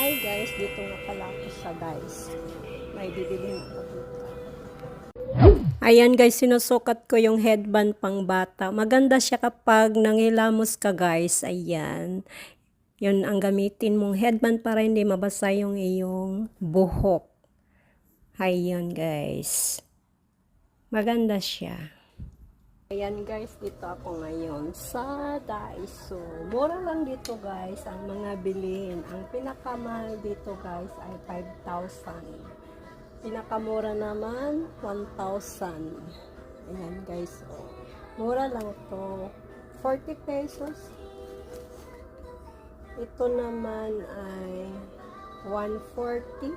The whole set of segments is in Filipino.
Hi guys, dito nga pala ako sa guys. May bibilhin ako dito. Ayan guys, sinusukat ko yung headband pang bata. Maganda siya kapag nangilamos ka guys. Ayan. Yun ang gamitin mong headband para hindi mabasa yung iyong buhok. Ayan guys. Maganda siya. Ayan guys, dito ako ngayon sa Daiso. Mura lang dito guys ang mga bilihin. Ang pinakamahal dito guys ay 5,000. Pinakamura naman 1,000. Ayan guys, oh. Mura lang to. 40 pesos. Ito naman ay 140.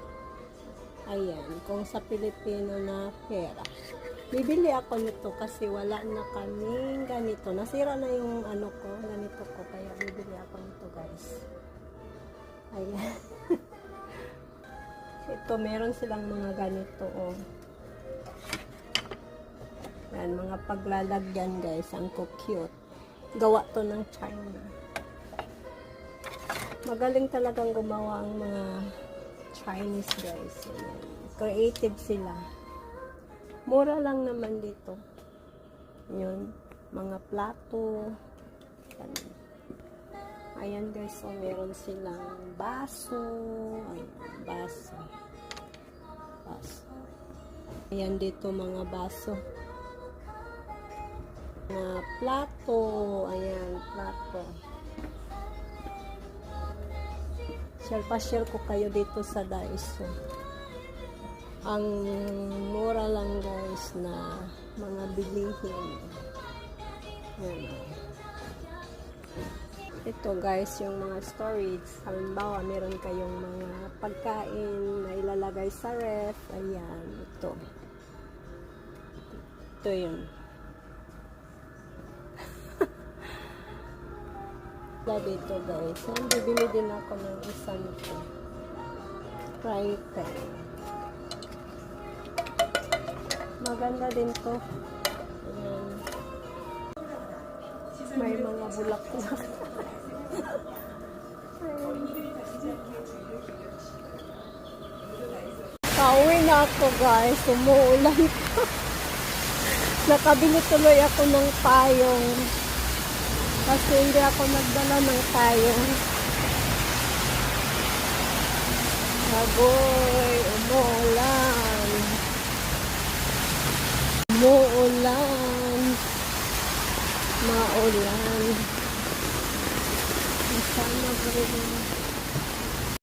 Ayan, kung sa Pilipino na pera. Bibili ako nito kasi wala na kaming ganito. Nasira na yung ano ko, ganito ko. Kaya bibili ako nito guys. Ayan. Ito, meron silang mga ganito. Oh. Ayan, mga paglalagyan guys. Ang cute. Gawa to ng China. Magaling talagang gumawa ang mga Chinese guys. Ayan. Creative sila. Mura lang naman dito. Yun. Mga plato. Ayan guys. So, meron silang baso. Ayan, baso. Baso. Ayan dito mga baso. Mga plato. Ayan, plato. Share ko kayo dito sa Daiso. Ang mura lang guys na mga bilihin. Yan. Ito guys, yung mga storage. Halimbawa, meron kayong mga pagkain na ilalagay sa ref. Ayan, ito. Ito yun. Dito guys. Bibili din ako ng isa nito. Fry pan. Maganda din to. Ayan. May mga bulak-bulak. Pauwi na ako guys. Umuulan pa. Nakabili tuloy ako ng payong. Kasi hindi ako nagdala ng payong. Agoy, umuulan. Umuulan. Maulan. Sana ba rin